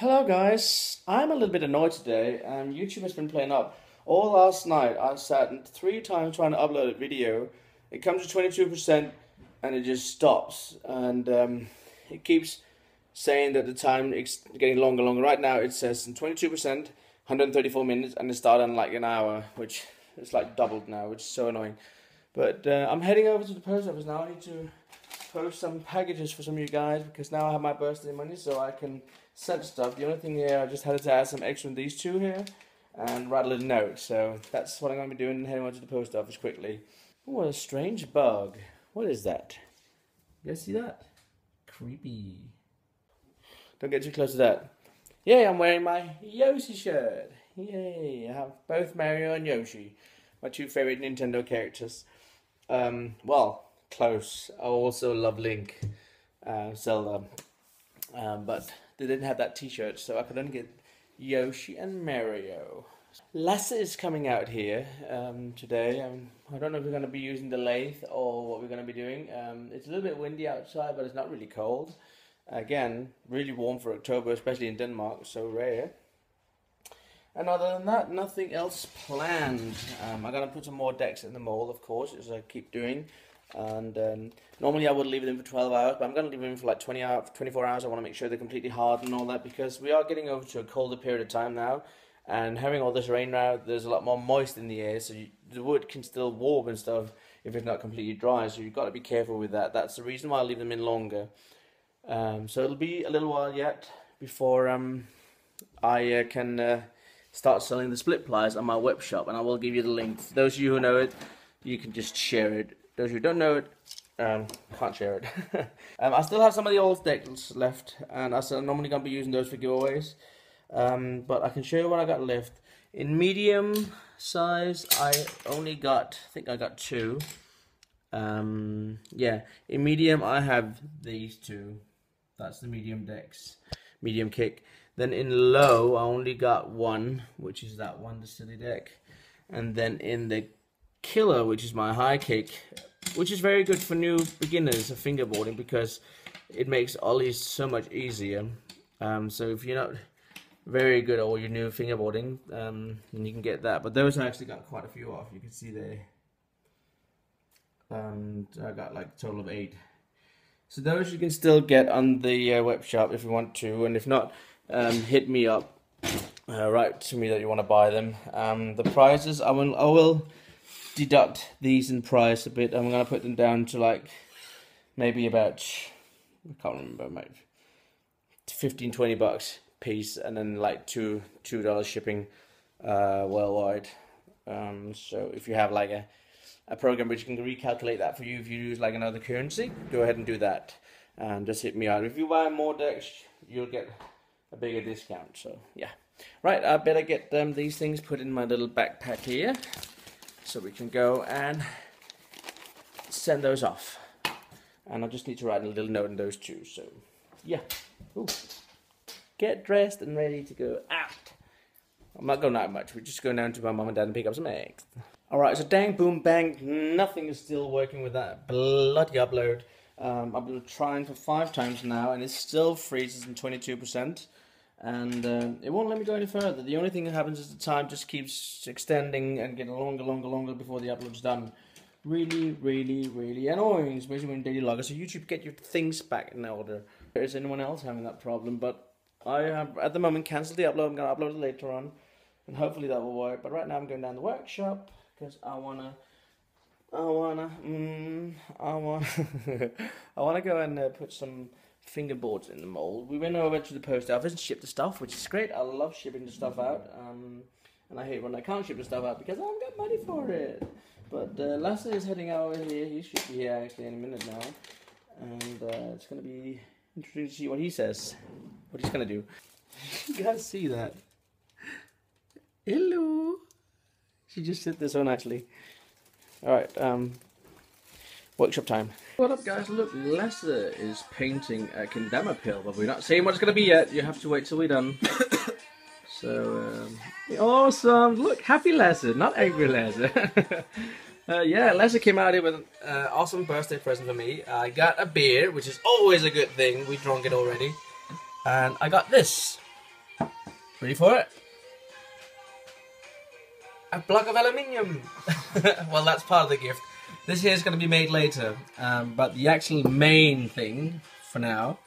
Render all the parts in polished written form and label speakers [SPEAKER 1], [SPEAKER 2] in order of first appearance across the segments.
[SPEAKER 1] Hello guys, I'm a little bit annoyed today. YouTube has been playing up. All last night I sat 3 times trying to upload a video. It comes to 22% and it just stops. And it keeps saying that the time is getting longer and longer. Right now it says 22%, 134 minutes, and it started in like an hour, which is like doubled now, which is so annoying. But I'm heading over to the post office now. I need to post some packages for some of you guys because now I have my birthday money so I can send stuff. The only thing here, I just had to add some extra in these two here and write a little note. So that's what I'm going to be doing, heading over to the post office quickly. Oh, what a strange bug. What is that? You guys see that? Creepy. Don't get too close to that. Yay, I'm wearing my Yoshi shirt. Yay, I have both Mario and Yoshi, my two favorite Nintendo characters. Well, close. I also love Link, Zelda, but they didn't have that t-shirt, so I could only get Yoshi and Mario. Lasse is coming out here today. I don't know if we're going to be using the lathe or what we're going to be doing. It's a little bit windy outside, but it's not really cold. Again, really warm for October, especially in Denmark, so rare. And other than that, nothing else planned. I'm going to put some more decks in the mold, of course, as I keep doing. And normally I would leave them for 12 hours, but I'm going to leave them for like 24 hours. I want to make sure they're completely hard and all that, because we are getting over to a colder period of time now. And having all this rain now, there's a lot more moist in the air, so the wood can still warm and stuff if it's not completely dry. So you've got to be careful with that. That's the reason why I leave them in longer. So it'll be a little while yet before I can start selling the split pliers on my web shop, and I will give you the link. Those of you who know it, you can just share it. Those who don't know it, can't share it. I still have some of the old decks left, and I'm normally going to be using those for giveaways. But I can show you what I got left. In medium size, I think I got 2. Yeah, in medium I have these 2. That's the medium decks, medium kick. Then in low, I only got 1, which is that one, the silly deck. And then in the killer, which is my high kick, which is very good for new beginners of fingerboarding because it makes ollies so much easier. So if you're not very good at all your new fingerboarding, then you can get that. But those I actually got quite a few off. You can see there. And I got like a total of 8. So those you can still get on the web shop if you want to, and if not, hit me up. Write to me that you want to buy them. The prices, I will deduct these in price a bit. I'm gonna put them down to like maybe about, I can't remember, maybe 15-20 bucks piece, and then like $2 shipping worldwide. So if you have like a program which can recalculate that for you, if you use like another currency, go ahead and do that, and just hit me out. If you buy more decks, you'll get a bigger discount. So yeah, right, I better get these things put in my little backpack here, so we can go and send those off. And I just need to write a little note in those two. So yeah, ooh. Get dressed and ready to go out. I'm not going out much. We're just going down to my mum and dad and pick up some eggs. Alright, so dang boom bang, nothing is still working with that bloody upload. I've been trying for 5 times now, and it still freezes in 22%. And it won't let me go any further. The only thing that happens is the time just keeps extending and getting longer before the upload's done. Really, really, really annoying, especially when daily logger. So YouTube, get your things back in order. Is anyone else having that problem? But I have at the moment cancelled the upload. I'm going to upload it later on, and hopefully that will work. But right now I'm going down the workshop because I wanna go and put some fingerboards in the mold. We went over to the post office and shipped the stuff, which is great. I love shipping the stuff out, and I hate when I can't ship the stuff out because I haven't got money for it. But Lasse is heading over here. He should be here actually in a minute now, and it's going to be interesting to see what he says, what he's going to do. You guys see that? Hello. She just sit there so nicely. Alright, workshop time. What up guys, look, Lasse is painting a Kendama pill, but we're not saying what it's going to be yet. You have to wait till we're done. So, awesome, look, happy Lasse, not angry Lasse. Yeah, Lasse came out here with an awesome birthday present for me. I got a beer, which is always a good thing. We drank it already. And I got this. Ready for it? A block of aluminium! Well, that's part of the gift. This here is going to be made later, but the actual main thing, for now,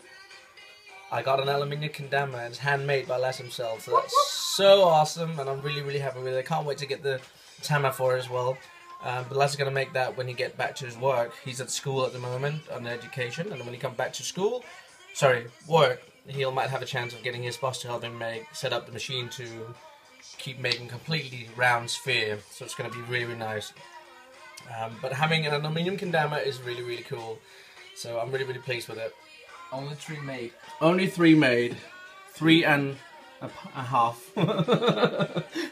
[SPEAKER 1] I got an aluminium kendama, and it's handmade by Lasse himself, so that's so awesome, and I'm really, really happy with it. I can't wait to get the tama for it as well. But Lasse is going to make that when he gets back to his work. He's at school at the moment, on education, and when he comes back to work, he might have a chance of getting his boss to help him set up the machine to keep making completely round sphere, so it's going to be really, really nice. But having an aluminium kendama is really, really cool, so I'm really, really pleased with it.
[SPEAKER 2] Only 3 made.
[SPEAKER 1] Only 3 made. 3 and a half.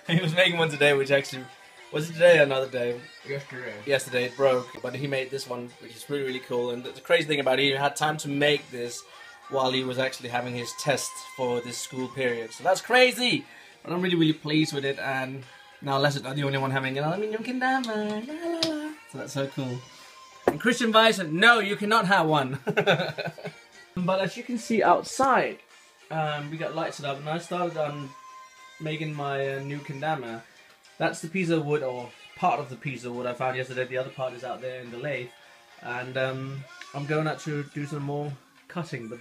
[SPEAKER 1] He was making one today, which actually, was it today or another day?
[SPEAKER 2] Yesterday.
[SPEAKER 1] Yesterday it broke, but he made this one, which is really, really cool. And the crazy thing about it, he had time to make this while he was actually having his test for this school period. So that's crazy! But I'm really, really pleased with it, and now Lasse is not the only one having an aluminium kendama. La, la, la. So that's so cool. And Christian Weiss said, no, you cannot have one. But as you can see outside, we got lights set up, and I started on making my new kendama. That's the piece of wood, or part of the piece of wood I found yesterday. The other part is out there in the lathe, and I'm going out to do some more cutting. But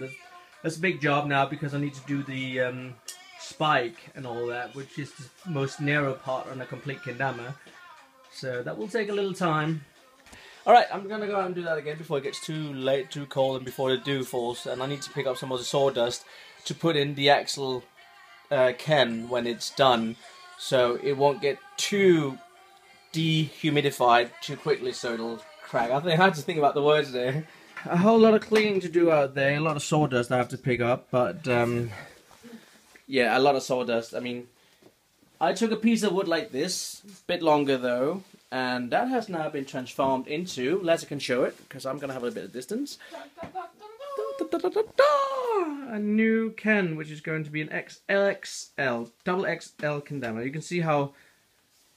[SPEAKER 1] that's a big job now because I need to do the spike and all that, which is the most narrow part on a complete kendama. So that will take a little time. Alright, I'm gonna go out and do that again before it gets too late, too cold, and before the dew falls. And I need to pick up some of the sawdust to put in the actual Ken when it's done, so it won't get too dehumidified too quickly, so it'll crack. I had to think about the words there. A whole lot of cleaning to do out there, a lot of sawdust I have to pick up, but yeah, a lot of sawdust. I mean, I took a piece of wood like this, a bit longer though, and that has now been transformed into, Lasse can show it, because I'm going to have a bit of distance, a new Ken, which is going to be an XXL, double XL kendama. You can see how,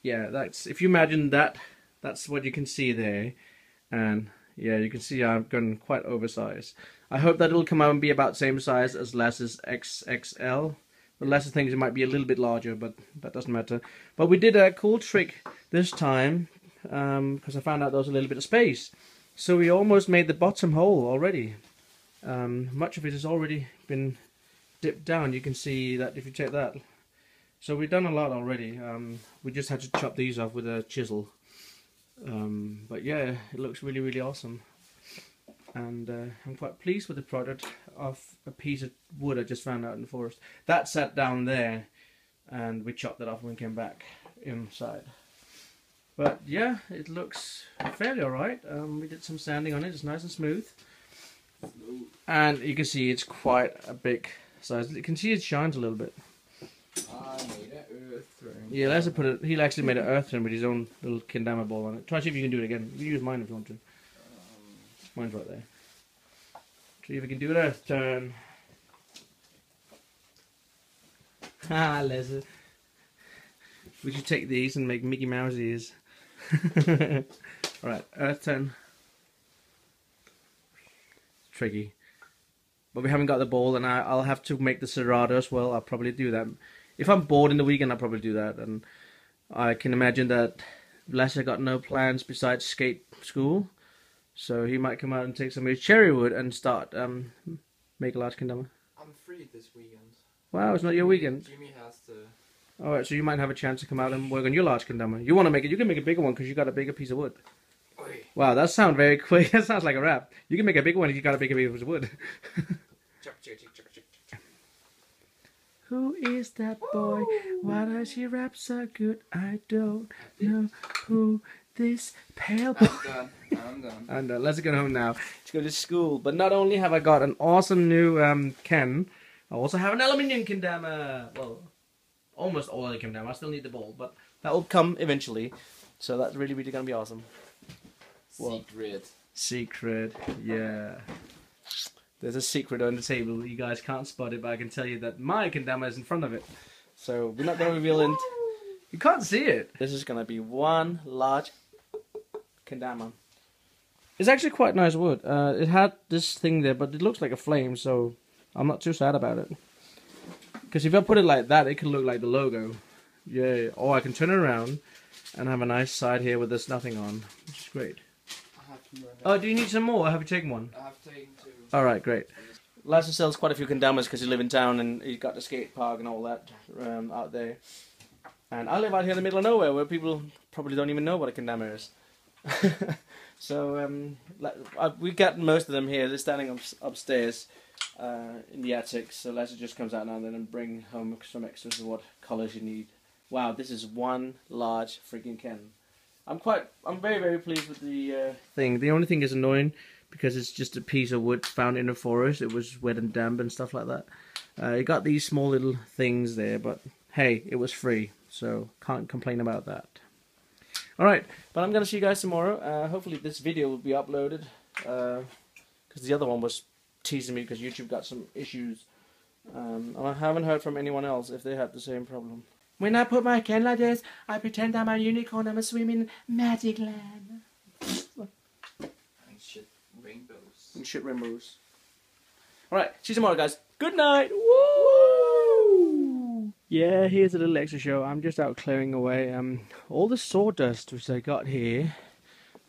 [SPEAKER 1] yeah, that's, if you imagine that, that's what you can see there, and yeah, you can see I've gone quite oversized. I hope that it'll come out and be about the same size as Lasse's XXL. But Lasse thinks it might be a little bit larger, but that doesn't matter. But we did a cool trick this time, because I found out there was a little bit of space. So we almost made the bottom hole already. Much of it has already been dipped down. You can see that if you take that. So we've done a lot already. We just had to chop these off with a chisel. But yeah, it looks really, really awesome. And I'm quite pleased with the product of a piece of wood I just found out in the forest. That sat down there, and we chopped it off when we came back inside. But yeah, it looks fairly alright. We did some sanding on it, it's nice and smooth. And you can see it's quite a big size. You can see it shines a little bit.
[SPEAKER 2] I made an earth ring.
[SPEAKER 1] Yeah, Lasse put it. He actually made an earth ring with his own little kendama ball on it. Try to see if you can do it again. You can use mine if you want to. Mine's right there. See if we can do an earth turn. Ah, Lasse. We should take these and make Mickey Mouse ears. Alright, earth turn. Tricky. But we haven't got the ball, and I'll have to make the serrado as well. I'll probably do that. If I'm bored in the weekend, I'll probably do that. And I can imagine that Lasse got no plans besides skate school. So he might come out and take some of his cherry wood and start make a large kendama.
[SPEAKER 2] I'm free this weekend.
[SPEAKER 1] Wow, it's not your weekend.
[SPEAKER 2] Jimmy has to.
[SPEAKER 1] Alright, so you might have a chance to come out and work on your large kendama. You want to make it, you can make a bigger one because you got a bigger piece of wood.
[SPEAKER 2] Oi.
[SPEAKER 1] Wow, that sounds very quick. That sounds like a rap. You can make a bigger one if you got a bigger piece of wood. Who is that boy? Why does he rap so good? I don't know who this pale boy.
[SPEAKER 2] I'm done.
[SPEAKER 1] And let's get home now to go to school. But not only have I got an awesome new Ken, I also have an aluminium kendama. Well, almost all of the kendama. I still need the ball, but that will come eventually. So that's really, really going to be awesome.
[SPEAKER 2] Secret.
[SPEAKER 1] Secret, yeah. There's a secret on the table. You guys can't spot it, but I can tell you that my kendama is in front of it. So we're not going to reveal it. You can't see it. This is going to be one large kendama. It's actually quite nice wood. It had this thing there, but it looks like a flame, so I'm not too sad about it. Because if I put it like that, it can look like the logo. Yeah, or I can turn it around and have a nice side here with there's nothing on, which is great.
[SPEAKER 2] I have to
[SPEAKER 1] Oh, do you need some more? Have you taken one?
[SPEAKER 2] I have taken 2.
[SPEAKER 1] Alright, great. Lasse sells quite a few kendamas because he lives in town and he's got the skate park and all that out there. And I live out here in the middle of nowhere where people probably don't even know what a kendama is. So we got most of them here. They're standing upstairs in the attic. So Lasse just comes out now and then and bring home some extras of what colours you need. Wow, this is one large freaking Ken. I'm very, very pleased with the thing. The only thing is annoying because it's just a piece of wood found in a forest. It was wet and damp and stuff like that. You got these small little things there, but hey, it was free, so can't complain about that. Alright, but I'm going to see you guys tomorrow. Hopefully this video will be uploaded, because the other one was teasing me because YouTube got some issues. And I haven't heard from anyone else if they have the same problem. When I put my Ken like this, I pretend I'm a unicorn, I'm a swimming magic land.
[SPEAKER 2] And shit rainbows.
[SPEAKER 1] And shit rainbows. Alright, see you tomorrow, guys. Good night! Woo! Yeah, here's a little extra show. I'm just out clearing away all the sawdust which I got here.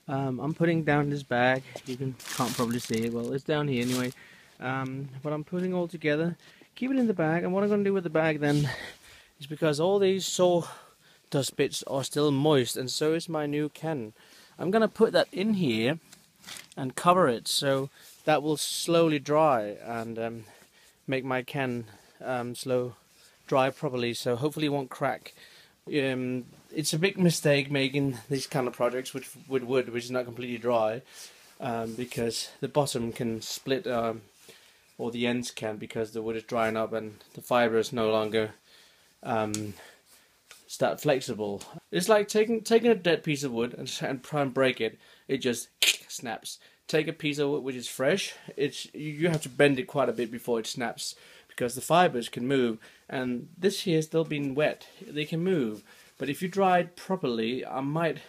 [SPEAKER 1] I'm putting down this bag. You can't probably see it. Well, it's down here anyway. But I'm putting all together. Keep it in the bag. And what I'm going to do with the bag then is because all these sawdust bits are still moist, and so is my new Ken. I'm going to put that in here and cover it so that will slowly dry and make my Ken slow dry properly, so hopefully it won't crack. It's a big mistake making these kind of projects with wood which is not completely dry, because the bottom can split, or the ends can, because the wood is drying up and the fibre is no longer start flexible. It's like taking a dead piece of wood and try and break it. It just snaps. Take a piece of wood which is fresh. You have to bend it quite a bit before it snaps, because the fibers can move. And this here still being wet, they can move. But if you dry it properly, I might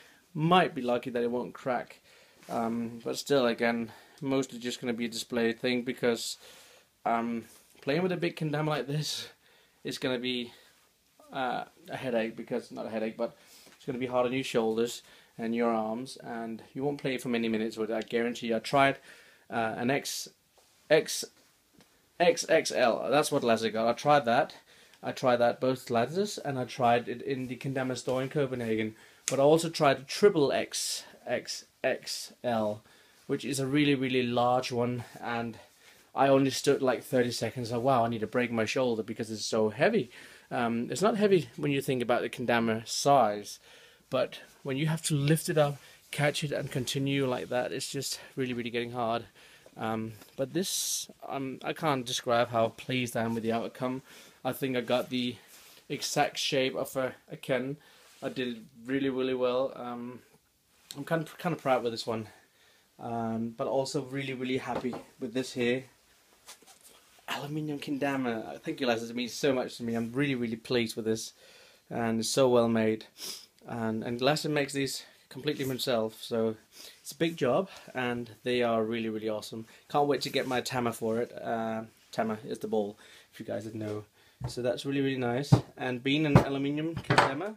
[SPEAKER 1] be lucky that it won't crack. But still, again, mostly just going to be a display thing, because playing with a big kendama like this is going to be a headache, because not a headache, but it's going to be hard on your shoulders and your arms, and you won't play it for many minutes with it, I guarantee you. I tried an XXL, that's what Lasse got. I tried that, both Lasse's, and I tried it in the kendama store in Copenhagen, but I also tried a triple XXL, which is a really, really large one, and I only stood like 30 seconds. Like, wow, I need to break my shoulder because it's so heavy. It's not heavy when you think about the kendama size, but when you have to lift it up, catch it, and continue like that, it's just really, really getting hard. But this, I can't describe how pleased I am with the outcome. I think I got the exact shape of a Ken. I did it really, really well. I'm kind of proud with this one, but also really, really happy with this here. Aluminium kendama. Thank you, Lasse. It means so much to me. I'm really, really pleased with this, and it's so well made. And Lasse makes these completely himself, so it's a big job, and they are really, really awesome. Can't wait to get my tama for it. Tama is the ball, if you guys didn't know. So that's really, really nice. And being an aluminium kendama,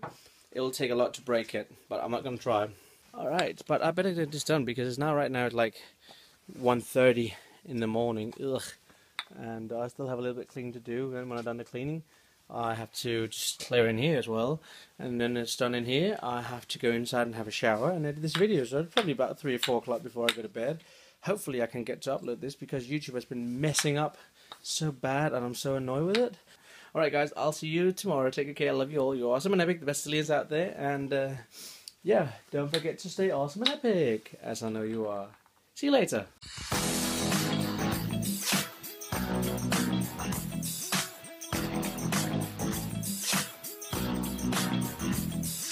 [SPEAKER 1] it will take a lot to break it, but I'm not going to try. Alright, but I better get this done because it's now right now at like 1:30 in the morning. Ugh. And I still have a little bit of cleaning to do, and when I'm done the cleaning, I have to just clear in here as well. And then it's done in here, I have to go inside and have a shower and edit this video. So it's probably about 3 or 4 o'clock before I go to bed. Hopefully I can get to upload this because YouTube has been messing up so bad and I'm so annoyed with it. Alright guys, I'll see you tomorrow. Take good care, I love you all. You're awesome and epic, the best Zillions out there. And yeah, don't forget to stay awesome and epic, as I know you are. See you later.